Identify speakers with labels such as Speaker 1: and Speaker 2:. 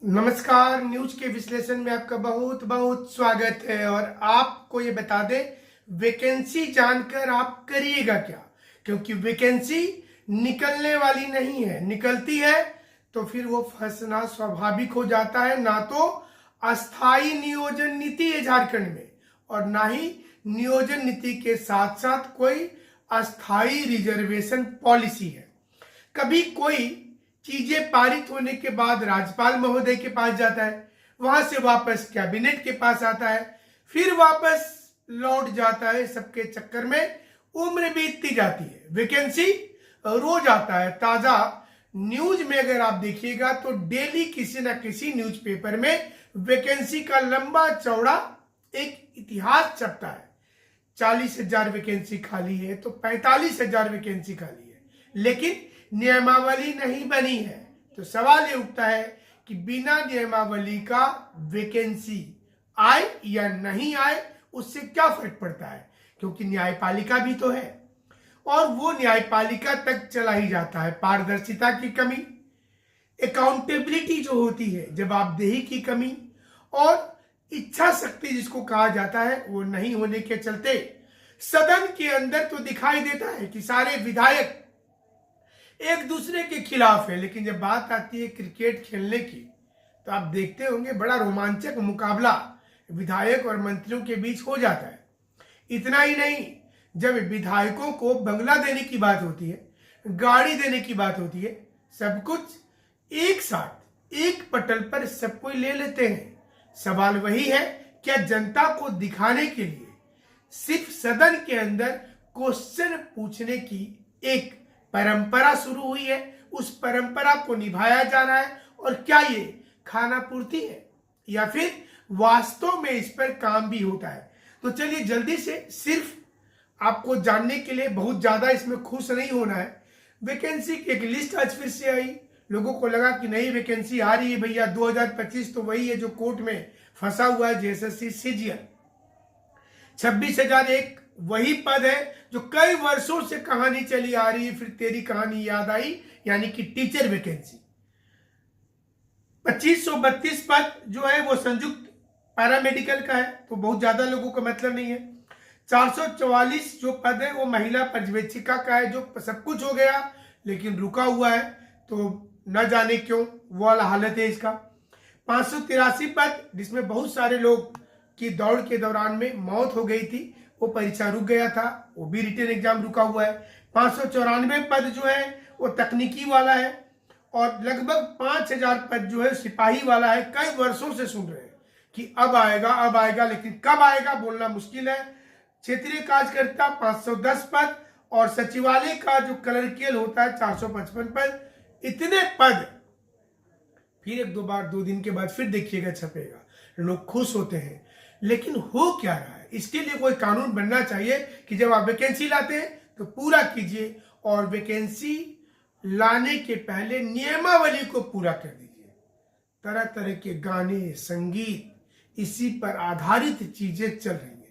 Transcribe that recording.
Speaker 1: नमस्कार। न्यूज के विश्लेषण में आपका बहुत बहुत स्वागत है। और आपको ये बता दें, वैकेंसी जानकर आप करिएगा क्या, क्योंकि वैकेंसी निकलने वाली नहीं है। निकलती है तो फिर वो फंसना स्वाभाविक हो जाता है। ना तो अस्थाई नियोजन नीति है झारखंड में, और ना ही नियोजन नीति के साथ साथ कोई अस्थाई रिजर्वेशन पॉलिसी है। कभी कोई चीजें पारित होने के बाद राज्यपाल महोदय के पास जाता है, वहां से वापस कैबिनेट के पास आता है, फिर वापस लौट जाता है। सबके चक्कर में उम्र बीतती जाती है। वैकेंसी रोज आता है। ताजा न्यूज में अगर आप देखिएगा तो डेली किसी ना किसी न्यूज़पेपर में वैकेंसी का लंबा चौड़ा एक इतिहास छपता है। 40,000 वैकेंसी खाली है तो 45,000 वैकेंसी खाली है, लेकिन नियमावली नहीं बनी है। तो सवाल ये उठता है कि बिना नियमावली का वैकेंसी आए या नहीं आए, उससे क्या फर्क पड़ता है, क्योंकि न्यायपालिका भी तो है और वो न्यायपालिका तक चला ही जाता है। पारदर्शिता की कमी, अकाउंटेबिलिटी जो होती है, जवाबदेही की कमी और इच्छा शक्ति जिसको कहा जाता है, वो नहीं होने के चलते सदन के अंदर तो दिखाई देता है कि सारे विधायक एक दूसरे के खिलाफ है। लेकिन जब बात आती है क्रिकेट खेलने की, तो आप देखते होंगे बड़ा रोमांचक मुकाबला विधायक और मंत्रियों के बीच हो जाता है। इतना ही नहीं, जब विधायकों को बंगला देने की बात होती है, गाड़ी देने की बात होती है, सब कुछ एक साथ एक पटल पर सब कोई ले लेते हैं। सवाल वही है, क्या जनता को दिखाने के लिए सिर्फ सदन के अंदर क्वेश्चन पूछने की एक परंपरा शुरू हुई है, उस परंपरा को निभाया जा रहा है? और क्या ये खाना पूर्ति है या फिर वास्तव में इस पर काम भी होता है? तो चलिए जल्दी से, सिर्फ आपको जानने के लिए, बहुत ज्यादा इसमें खुश नहीं होना है। वैकेंसी की एक लिस्ट आज फिर से आई। लोगों को लगा कि नई वैकेंसी आ रही है भैया, 2025 तो वही है जो कोर्ट में फंसा हुआ है, जेएसएससी सीजीएल। 26,001 वही पद है जो कई वर्षों से कहानी चली आ रही है। फिर तेरी कहानी याद आई, यानी कि टीचर वैकेंसी। 2532 पद जो है वो संयुक्त पैरामेडिकल का है, तो बहुत ज्यादा लोगों का मतलब नहीं है। 444 जो पद है वो महिला पर्यवेक्षिका का है, जो सब कुछ हो गया लेकिन रुका हुआ है, तो न जाने क्यों वो वाला हालत है इसका। 583 पद जिसमें बहुत सारे लोग की दौड़ के दौरान में मौत हो गई थी, वो परीक्षा रुक गया था, वो भी रिटन एग्जाम रुका हुआ है। 594 पद जो है वो तकनीकी वाला है, और लगभग 5,000 पद जो है सिपाही वाला है। कई वर्षों से सुन रहे हैं कि अब आएगा, लेकिन कब आएगा बोलना मुश्किल है। क्षेत्रीय कार्यकर्ता 510 पद, और सचिवालय का जो क्लर्कियल होता है 455 पद। इतने पद फिर एक दो बार 2 दिन के बाद फिर देखिएगा छपेगा, लोग खुश होते हैं। लेकिन हो क्या रहा है? इसके लिए कोई कानून बनना चाहिए कि जब आप वैकेंसी लाते हैं तो पूरा कीजिए, और वैकेंसी लाने के पहले नियमावली को पूरा कर दीजिए। तरह तरह के गाने, संगीत, इसी पर आधारित चीजें चल रही।